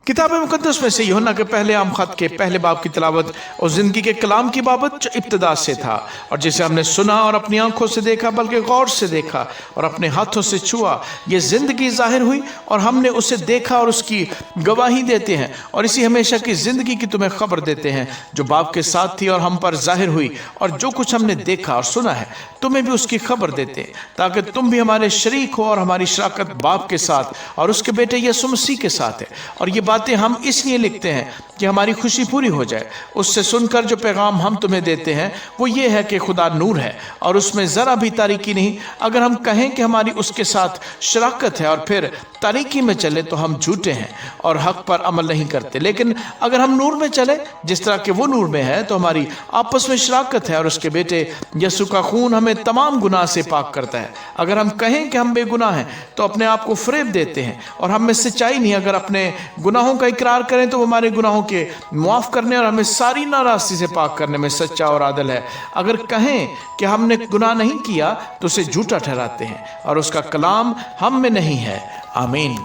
किताब मुकद्दस में से यूहन्ना के पहले आम खत के पहले बाब की तिलावत और ज़िंदगी के कलाम की बाबत जो इब्तिदा से था और जिसे हमने सुना और अपनी आंखों से देखा बल्कि गौर से देखा और अपने हाथों से छुआ, ये ज़िंदगी ज़ाहिर हुई और हमने उसे देखा और उसकी गवाही देते हैं और इसी हमेशा की ज़िंदगी की तुम्हें खबर देते हैं जो बाप के साथ थी और हम पर ज़ाहिर हुई, और जो कुछ हमने देखा और सुना है तुम्हें भी उसकी खबर देते हैं ताकि तुम भी हमारे शरीक हो। और हमारी शराकत बाप के साथ और उसके बेटे यीशु मसीह के साथ है। और ये बातें हम इसलिए लिखते हैं कि हमारी खुशी पूरी हो जाए। उससे सुनकर जो पैगाम हम तुम्हें देते हैं वो ये है कि खुदा नूर है और उसमें ज़रा भी तारीकी नहीं। अगर हम कहें कि हमारी उसके साथ शराकत है और फिर तारीकी में चले तो हम झूठे हैं और हक पर अमल नहीं करते। लेकिन अगर हम नूर में चले जिस तरह के वो नूर में है तो हमारी आपस में शराकत है और उसके बेटे यीशु का खून हमें तमाम गुनाह से पाक करता है। अगर हम कहें कि हम बेगुनाह हैं तो अपने आप को फरेब देते हैं और हम में सच्चाई नहीं। अगर अपने गुनाहों का इकरार करें तो वो हमारे गुनाहों के मुआफ़ करने और हमें सारी नाराज़गी से पाक करने में सच्चा और आदल है। अगर कहें कि हमने गुनाह नहीं किया तो उसे झूठा ठहराते हैं और उसका कलाम हम में नहीं है। आमीन।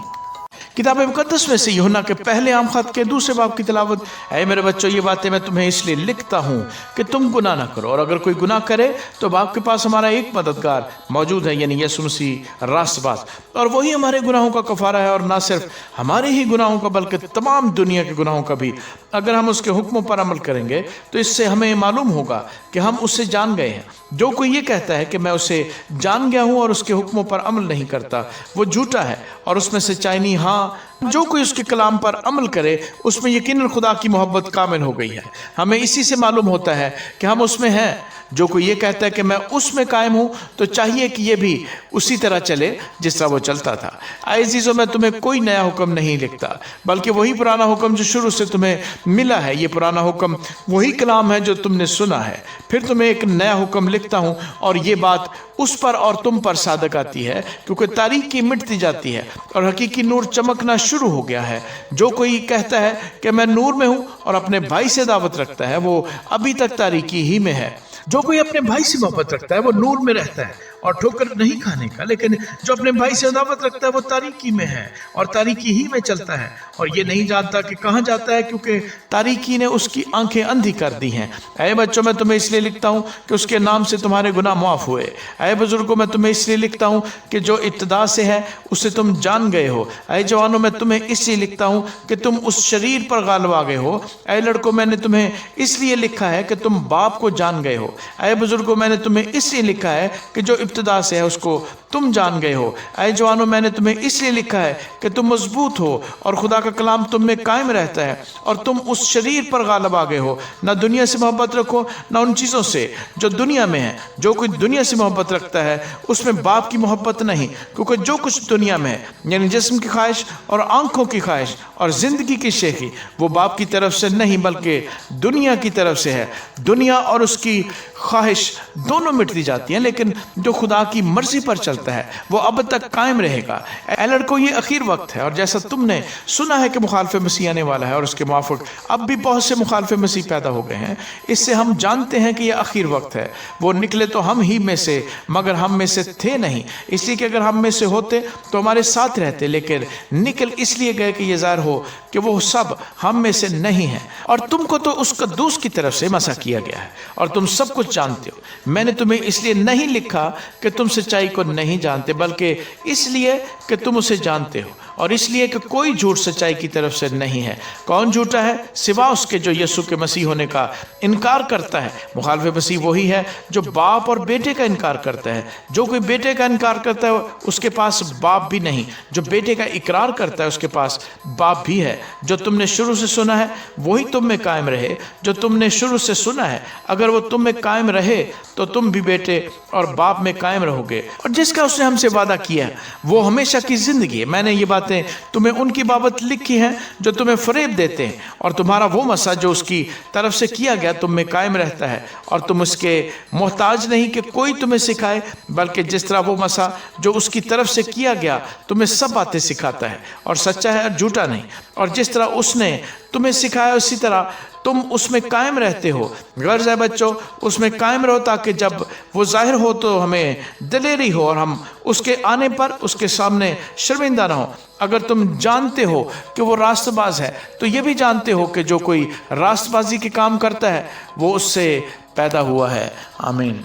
किताब मुकद्दस में से यूहन्ना के पहले आम खत के दूसरे बाब की तिलावत। ऐ मेरे बच्चों, ये बातें मैं तुम्हें इसलिए लिखता हूँ कि तुम गुनाह ना करो, और अगर कोई गुनाह करे तो बाप के पास हमारा एक मददगार मौजूद है, यानी यीशु मसीह रास्तबाज, और वही हमारे गुनाहों का कफारा है, और ना सिर्फ हमारे ही गुनाहों का बल्कि तमाम दुनिया के गुनाहों का भी। अगर हम उसके हुक्मों पर अमल करेंगे तो इससे हमें मालूम होगा कि हम उससे जान गए हैं। जो कोई ये कहता है कि मैं उसे जान गया हूँ और उसके हुक्मों पर अमल नहीं करता वो झूठा है और उसमें सच्चाई नहीं। हाँ, जो कोई उसके कलाम पर अमल करे उसमें यकीनन खुदा की मोहब्बत कामिल हो गई है। हमें इसी से मालूम होता है कि हम उसमें हैं। जो कोई ये कहता है कि मैं उसमें कायम हूँ तो चाहिए कि ये भी उसी तरह चले जिस तरह वो चलता था। अज़ीज़ों, मैं तुम्हें कोई नया हुक्म नहीं लिखता बल्कि वही पुराना हुक्म जो शुरू से तुम्हें मिला है। ये पुराना हुक्म वही कलाम है जो तुमने सुना है। फिर तुम्हें एक नया हुक्म लिखता हूँ और ये बात उस पर और तुम पर सादक आती है क्योंकि तारीकी मिटती जाती है और हकीकी नूर चमकना शुरू हो गया है। जो कोई कहता है कि मैं नूर में हूँ और अपने भाई से दावत रखता है वो अभी तक तारीकी ही में है। जो कोई अपने भाई से मोहब्बत रखता है वो नूर में रहता है और ठोकर नहीं खाने का, लेकिन जो अपने भाई से अदावत रखता है वो तारीकी में है और तारीकी ही में चलता है और ये नहीं जानता कि कहाँ जाता है क्योंकि तारीकी ने उसकी आंखें अंधी कर दी हैं। ऐ बच्चों, मैं तुम्हें इसलिए लिखता हूँ कि उसके नाम से तुम्हारे गुनाह माफ़ हुए। ऐ बुजुर्गों, मैं तुम्हें इसलिए लिखता हूँ कि जो इब्तिदा से है उसे तुम जान गए हो। ऐ जवानों, मैं तुम्हें इसलिए लिखता हूँ कि तुम उस शरीर पर गालिब आ गए हो। ऐ लड़कों, मैंने तुम्हें इसलिए लिखा है कि तुम बाप को जान गए हो। ऐ बुजुर्गों, मैंने तुम्हें इसलिए लिखा है कि जो इब्तिदा से है उसको तुम जान गए हो। ऐ जवानों, मैंने तुम्हें इसलिए लिखा है कि तुम मजबूत हो और खुदा का कलाम तुम में कायम रहता है और तुम उस शरीर पर गालिब आ गए हो। ना दुनिया से मोहब्बत रखो ना उन चीज़ों से जो दुनिया में है। जो कोई दुनिया से मोहब्बत रखता है उसमें बाप की मोहब्बत नहीं, क्योंकि जो कुछ दुनिया में है यानी जिस्म की ख्वाहिश और आंखों की ख्वाहिश और ज़िंदगी की शेखी वो बाप की तरफ से नहीं बल्कि दुनिया की तरफ से है। दुनिया और उसकी ख्वाहिश दोनों मिटती जाती हैं, लेकिन जो खुदा की मर्जी पर चलता है वो अब तक कायम रहेगा। ऐ लड़कों, ये आखिर वक्त है और जैसा तुमने सुना है कि मुखालिफ मसीह आने वाला है और उसके मुआफिक अब भी बहुत से मुखालिफ मसीह पैदा हो गए हैं, इससे हम जानते हैं कि यह आखिर वक्त है। वो निकले तो हम ही में से मगर हम में से थे नहीं, इसलिए कि अगर हम में से होते तो हमारे साथ रहते, लेकिन निकल इसलिए गए कि ये ज़ाहिर हो कि वो सब हम में से नहीं है। और तुमको तो उस कद्दूस की तरफ से मसा किया गया है और तुम सब कुछ जानते हो। मैंने तुम्हें इसलिए नहीं लिखा कि तुम सच्चाई को नहीं जानते बल्कि इसलिए कि तुम उसे जानते हो और इसलिए कि कोई झूठ सच्चाई की तरफ से नहीं है। कौन झूठा है सिवा उसके जो यीशु के मसीह होने का इनकार करता है। मुखालिफ मसीह वही है जो बाप और बेटे का इनकार करता है। जो कोई बेटे का इनकार करता है उसके पास बाप भी नहीं। जो बेटे का इकरार करता है उसके पास बाप भी है। जो तुमने शुरू से सुना है वही तुम में कायम रहे। जो तुमने शुरू से सुना है अगर वो तुम में कायम रहे तो तुम भी बेटे और बाप में कायम रहोगे। और जिसका उसने हमसे वादा किया है वो हमेशा की जिंदगी है। मैंने ये बातें तुम्हें उनकी बाबत लिखी हैं जो तुम्हें फरेब देते हैं, और तुम्हारा वो मसा जो उसकी तरफ से किया गया तुम में कायम रहता है और तुम उसके मोहताज नहीं कि कोई तुम्हें सिखाए, बल्कि जिस तरह वो मसा जो उसकी तरफ से किया गया तुम्हें सब बातें सिखाता है और सच्चा है और झूठा नहीं। और जिस तरह उसने तुम्हें सिखाया उसी तरह तुम उसमें कायम रहते हो। गर्ज है बच्चों, उसमें कायम रहो ताकि जब वो जाहिर हो तो हमें दिलेरी हो और हम उसके आने पर उसके सामने शर्मिंदा ना हो। अगर तुम जानते हो कि वो रास्तबाज है तो ये भी जानते हो कि जो कोई रास्तबाजी के काम करता है वो उससे पैदा हुआ है। आमीन।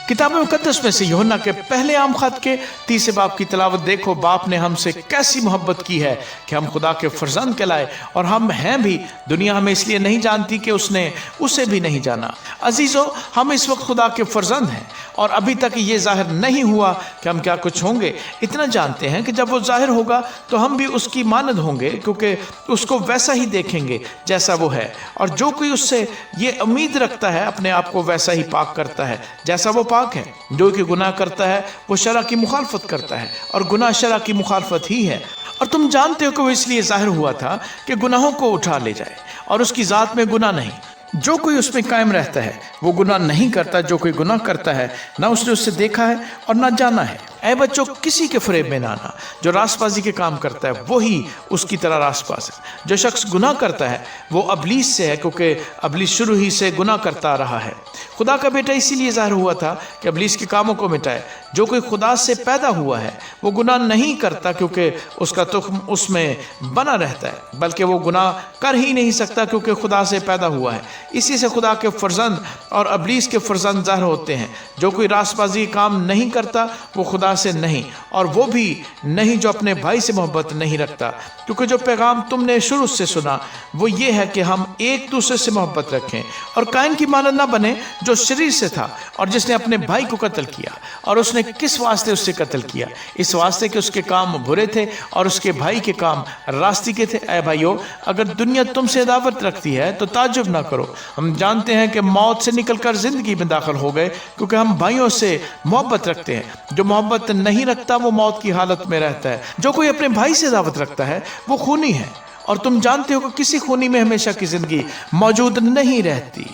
किताब मुकद्दस में से यूहन्ना के पहले आम खत के 30 बाब की तिलावत देखो। बाप ने हमसे कैसी मोहब्बत की है कि हम खुदा के फर्जंद कहलाए, और हम हैं भी। दुनिया हमें इसलिए नहीं जानती कि उसने उसे भी नहीं जाना। अजीजों, हम इस वक्त खुदा के फर्जंद हैं और अभी तक ये जाहिर नहीं हुआ कि हम क्या कुछ होंगे। इतना जानते हैं कि जब वो जाहिर होगा तो हम भी उसकी मानद होंगे, क्योंकि उसको वैसा ही देखेंगे जैसा वो है। और जो कोई उससे ये उम्मीद रखता है अपने आप को वैसा ही पाक करता है जैसा वो पाक है। जो कि गुनाह करता है वो शरअ की मुखालफत करता है, और गुनाह शरअ की मुखालफत ही है। और तुम जानते हो कि वो इसलिए जाहिर हुआ था कि गुनाहों को उठा ले जाए, और उसकी ज़ात में गुनाह नहीं। जो कोई उसमें कायम रहता है वो गुनाह नहीं करता। जो कोई गुनाह करता है ना उसने उससे देखा है और ना जाना है। ऐ बच्चों, किसी के फरेब में ना आना। जो रास्तबाजी के काम करता है वही उसकी तरह रास्तबाज है। जो शख्स गुनाह करता है वो अबलीस से है, क्योंकि अबलीस शुरू ही से गुनाह करता रहा है। खुदा का बेटा इसीलिए ज़ाहिर हुआ था कि अबलीस के कामों को मिटाए। जो कोई खुदा से पैदा हुआ है वो गुनाह नहीं करता, क्योंकि उसका तुख्म उसमें बना रहता है, बल्कि वो गुनाह कर ही नहीं सकता क्योंकि खुदा से पैदा हुआ है। इसी से खुदा के फर्जंद और अबलीस के फर्जंद ज़ाहिर होते हैं। जो कोई रास्तबाजी काम नहीं करता वो खुदा से नहीं, और वो भी नहीं जो अपने भाई से मोहब्बत नहीं रखता। क्योंकि जो पैगाम तुमने शुरू से सुना वो ये है कि हम एक दूसरे से मोहब्बत रखें, और कायन की मानद ना बने जो शरीर से था और जिसने अपने भाई को कत्ल किया। और उसने किस वास्ते उससे कत्ल किया? इस वास्ते कि उसके काम बुरे थे और उसके भाई के काम रास्ती के थे। ऐ भाइयों, अगर दुनिया तुमसे अदावत रखती है तो ताज्जुब ना करो। हम जानते हैं कि मौत से निकलकर जिंदगी में दाखिल हो गए, क्योंकि हम भाइयों से मोहब्बत रखते हैं। जो मोहब्बत नहीं रखता वो मौत की हालत में रहता है। जो कोई अपने भाई से अदावत रखता है वो खूनी है, और तुम जानते हो कि किसी खूनी में हमेशा की जिंदगी मौजूद नहीं रहती।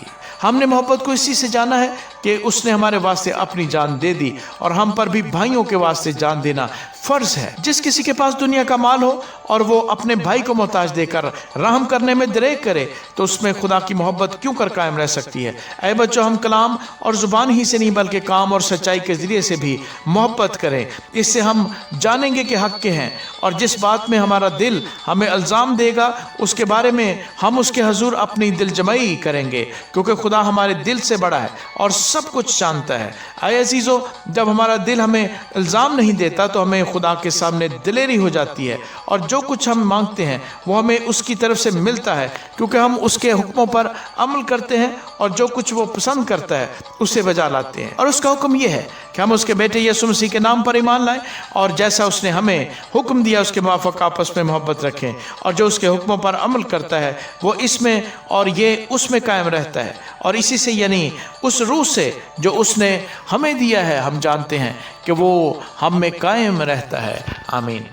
हमने मोहब्बत को इसी से जाना है कि उसने हमारे वास्ते अपनी जान दे दी, और हम पर भी भाइयों के वास्ते जान देना फर्ज है। जिस किसी के पास दुनिया का माल हो और वो अपने भाई को मोहताज देकर रहम करने में दरेक करे तो उसमें खुदा की मोहब्बत क्यों कर कायम रह सकती है? ऐ बच्चों, हम कलाम और ज़ुबान ही से नहीं बल्कि काम और सच्चाई के ज़रिए से भी मोहब्बत करें। इससे हम जानेंगे कि हक़ के हैं, और जिस बात में हमारा दिल हमें इल्ज़ाम देगा उसके बारे में हम उसके हजूर अपनी दिल जमाई करेंगे, क्योंकि खुदा हमारे दिल से बड़ा है और सब कुछ जानता है। आए अजीज़ों, जब हमारा दिल हमें इल्ज़ाम नहीं देता तो हमें खुदा के सामने दिलेरी हो जाती है, और जो कुछ हम मांगते हैं वो हमें उसकी तरफ से मिलता है, क्योंकि हम उसके हुक्मों पर अमल करते हैं और जो कुछ वो पसंद करता है उसे बजा लाते हैं। और उसका हुक्म ये है कि हम उसके बेटे यीशु मसीह के नाम पर ईमान लाएं, और जैसा उसने हमें हुक्म दिया उसके मुआफ़िक आपस में मोहब्बत रखें। और जो उसके हुक्मों पर अमल करता है वो इसमें और ये उसमें कायम रहता है, और इसी से यानी उस रूह से जो उसने हमें दिया है हम जानते हैं कि वो हम में कायम रहता है। आमीन।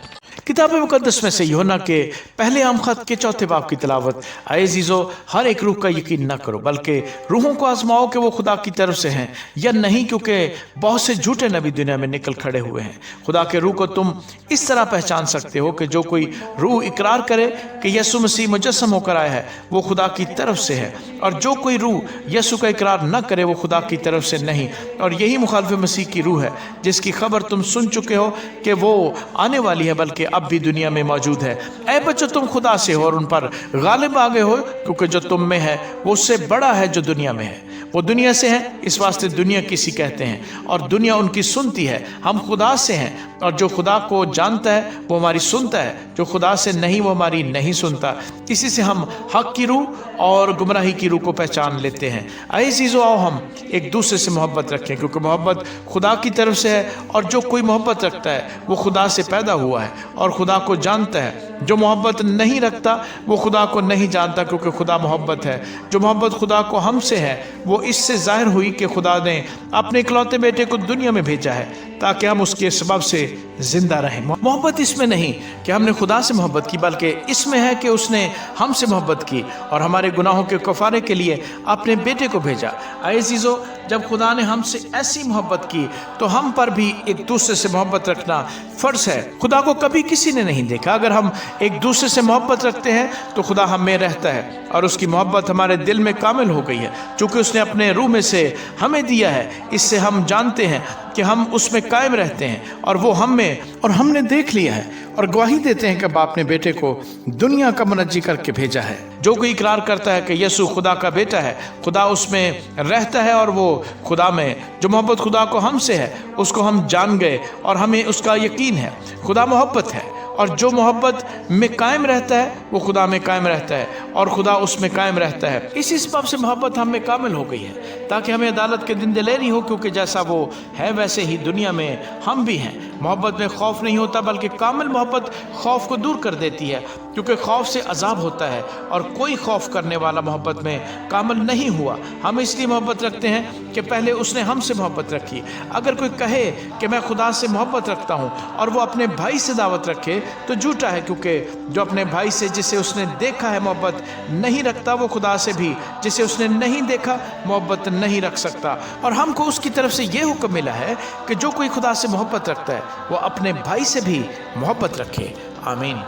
किताब मुकद्दस में से यूहन्ना के पहले आम खत के 4 बाब की तिलावत। आए अज़ीज़ों, हर एक रूह का यकीन न करो, बल्कि रूहों को आजमाओ कि वो खुदा की तरफ से हैं या नहीं, क्योंकि बहुत से झूठे नबी दुनिया में निकल खड़े हुए हैं। खुदा के रूह को तुम इस तरह पहचान सकते हो कि जो कोई रूह इकरार करे कि यीशु मसीह मुजस्सम होकर आया है वो खुदा की तरफ से है, और जो कोई रूह यीशु का इकरार न करे वो खुदा की तरफ से नहीं। और यही मुखालिफ मसीह की रूह है जिसकी खबर तुम सुन चुके हो कि वो आने वाली है, बल्कि अब भी दुनिया में मौजूद है। ऐ बच्चों, तुम खुदा से हो और उन पर गालिब आ गए हो, क्योंकि जो तुम में है वो उससे बड़ा है जो दुनिया में है। वो दुनिया से है, इस वास्ते दुनिया किसी कहते हैं, और दुनिया उनकी सुनती है। हम खुदा से हैं, और जो खुदा को जानता है वो हमारी सुनता है, जो खुदा से नहीं वो हमारी नहीं सुनता। इसी से हम हक की रूह और गुमराही की रूह को पहचान लेते हैं। आइए चीज़ों, आओ हम एक दूसरे से मोहब्बत रखें, क्योंकि मोहब्बत खुदा की तरफ से है, और जो कोई मोहब्बत रखता है वो खुदा से पैदा हुआ है और खुदा को जानता है। जो मोहब्बत नहीं रखता वो खुदा को नहीं जानता, क्योंकि खुदा मोहब्बत है। जो मोहब्बत खुदा को हमसे है वो इससे जाहिर हुई कि खुदा ने अपने इकलौते बेटे को दुनिया में भेजा है ताकि हम उसके सबब से जिंदा रहें। मोहब्बत इसमें नहीं कि हमने खुदा से मोहब्बत की, बल्कि इसमें है कि उसने हमसे मोहब्बत की और हमारे गुनाहों के कफारे के लिए अपने बेटे को भेजा। अज़ीज़ों, जब खुदा ने हमसे ऐसी मोहब्बत की तो हम पर भी एक दूसरे से मोहब्बत रखना फ़र्ज है। खुदा को कभी किसी ने नहीं देखा। अगर हम एक दूसरे से मोहब्बत रखते हैं तो खुदा हम में रहता है और उसकी मोहब्बत हमारे दिल में कामिल हो गई है, चूँकि उसने अपने रूह में से हमें दिया है। इससे हम जानते हैं कि हम उसमें कायम रहते हैं और वो हम में, और हमने देख लिया है और गवाही देते हैं कि बाप ने बेटे को दुनिया का मुनज्जी करके भेजा है। जो कोई इकरार करता है कि यीशु खुदा का बेटा है, खुदा उसमें रहता है और वो खुदा में। जो मोहब्बत खुदा को हमसे है उसको हम जान गए और हमें उसका यकीन है। खुदा मोहब्बत है और जो मोहब्बत में कायम रहता है वो खुदा में कायम रहता है और खुदा उसमें कायम रहता है। इसी सबब से मोहब्बत हम में कामिल हो गई है, ताकि हमें अदालत के दिन दिलेरी हो, क्योंकि जैसा वो है वैसे ही दुनिया में हम भी हैं। मोहब्बत में खौफ नहीं होता, बल्कि कामिल मोहब्बत खौफ को दूर कर देती है, क्योंकि खौफ से अजाब होता है और कोई खौफ करने वाला मोहब्बत में कामिल नहीं हुआ। हम इसलिए मोहब्बत रखते हैं कि पहले उसने हमसे मोहब्बत रखी। अगर कोई कहे कि मैं खुदा से मोहब्बत रखता हूँ और वो अपने भाई से दावत रखे तो झूठा है, क्योंकि जो अपने भाई से जिसे उसने देखा है मोहब्बत नहीं रखता, वो खुदा से भी जिसे उसने नहीं देखा मोहब्बत नहीं रख सकता। और हमको उसकी तरफ से ये हुक्म मिला है कि जो कोई खुदा से मोहब्बत रखता है वो अपने भाई से भी मोहब्बत रखे। आमीन।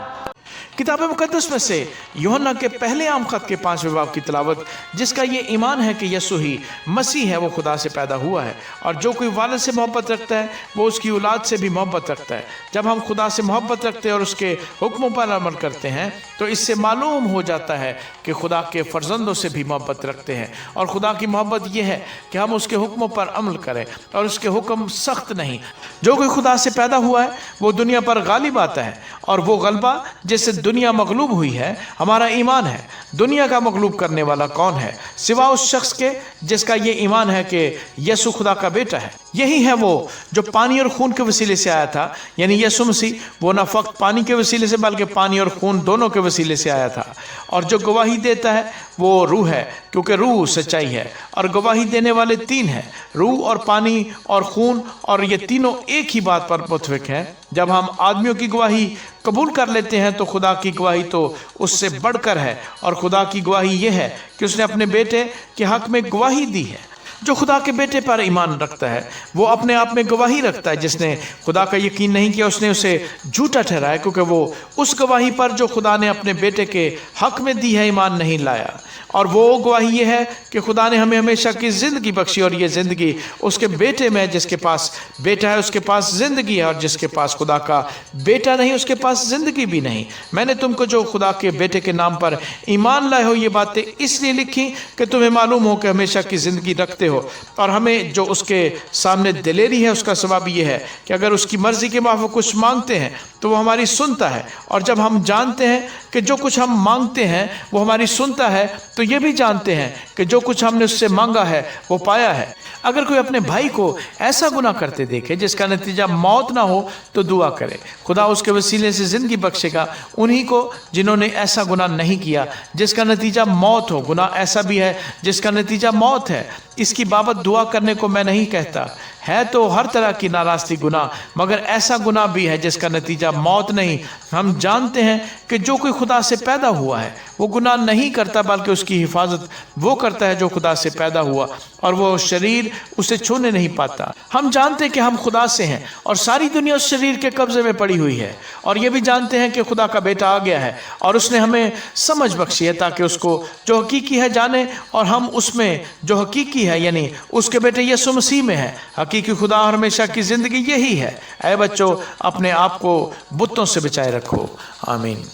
किताब मुकद्दस में से यूहन्ना के पहले आम खत के 5वें बाब की तिलावत, जिसका ये ईमान है कि यीशु ही मसीह है, वो खुदा से पैदा हुआ है और जो कोई वालिद से मोहब्बत रखता है वो उसकी औलाद से भी मोहब्बत रखता है। जब हम खुदा से मोहब्बत रखते हैं और उसके हुक्मों पर अमल करते हैं तो इससे मालूम हो जाता है कि खुदा के फर्जंदों से भी मोहब्बत रखते हैं। और खुदा की मोहब्बत ये है कि हम उसके हुक्मों पर अमल करें और उसके हुक्म सख्त नहीं। जो कोई खुदा से पैदा हुआ है वो दुनिया पर गालिब आता है और वो गलबा जिससे दुनिया मगलूब हुई है हमारा ईमान है। दुनिया का मगलूब करने वाला कौन है सिवा उस शख्स के जिसका ये ईमान है कि यीशु खुदा का बेटा है। यही है वो जो पानी और खून के वसीले से आया था, यानी यीशु मसीह। वो न फक्त पानी के वसीले से बल्कि पानी और खून दोनों के वसीले से आया था। और जो गवाही देता है वो रूह है, क्योंकि रूह सच्चाई है। और गवाही देने वाले तीन हैं, रूह और पानी और खून, और ये तीनों एक ही बात पर मुत्तफिक हैं। जब हम आदमियों की गवाही कबूल कर लेते हैं तो खुदा की गवाही तो उससे बढ़कर है। और खुदा की गवाही ये है कि उसने अपने बेटे के हक में गवाही दी है। जो खुदा के बेटे पर ईमान रखता है वो अपने आप में गवाही रखता है। जिसने खुदा का यकीन नहीं किया उसने उसे झूठा ठहराया, क्योंकि वो उस गवाही पर जो खुदा ने अपने बेटे के हक में दी है ईमान नहीं लाया। और वो गवाही ये है कि खुदा ने हमें हमेशा की ज़िंदगी बख्शी, और ये ज़िंदगी उसके बेटे में है। जिसके पास बेटा है उसके पास ज़िंदगी है, और जिसके पास खुदा का बेटा नहीं उसके पास ज़िंदगी भी नहीं। मैंने तुमको जो खुदा के बेटे के नाम पर ईमान लाए हो ये बातें इसलिए लिखी कि तुम्हें मालूम हो कि हमेशा की ज़िंदगी रखते हो। और हमें जो उसके सामने दिलेरी है उसका सबब ये है कि अगर उसकी मर्ज़ी के माफ़ कुछ मांगते हैं तो वो हमारी सुनता है। और जब हम जानते हैं कि जो कुछ हम मांगते हैं वो हमारी सुनता है तो ये भी जानते हैं कि जो कुछ हमने उससे मांगा है वो पाया है। अगर कोई अपने भाई को ऐसा गुनाह करते देखे जिसका नतीजा मौत ना हो तो दुआ करे, खुदा उसके वसीले से ज़िंदगी बख्शेगा उन्हीं को जिन्होंने ऐसा गुनाह नहीं किया जिसका नतीजा मौत हो। गुनाह ऐसा भी है जिसका नतीजा मौत है। इसकी बाबत दुआ करने को मैं नहीं कहता, है तो हर तरह की नाराज़गी गुनाह, मगर ऐसा गुनाह भी है जिसका नतीजा मौत नहीं। हम जानते हैं कि जो कोई खुदा से पैदा हुआ है वो गुनाह नहीं करता, बल्कि उसकी हिफाजत वो करता है जो खुदा से पैदा हुआ, और वो शरीर उसे छूने नहीं पाता। हम जानते हैं कि हम खुदा से हैं और सारी दुनिया उस शरीर के कब्जे में पड़ी हुई है। और ये भी जानते हैं कि खुदा का बेटा आ गया है और उसने हमें समझ बख्शी है ताकि उसको जो हकीकी है जाने, और हम उसमें जो हकीकी है यानी उसके बेटे यीशु मसीह में है। हकीकी खुदा और हमेशा की ज़िंदगी यही है। ऐ बच्चों, अपने आप को बुतों से बचाए रखो। आमीन।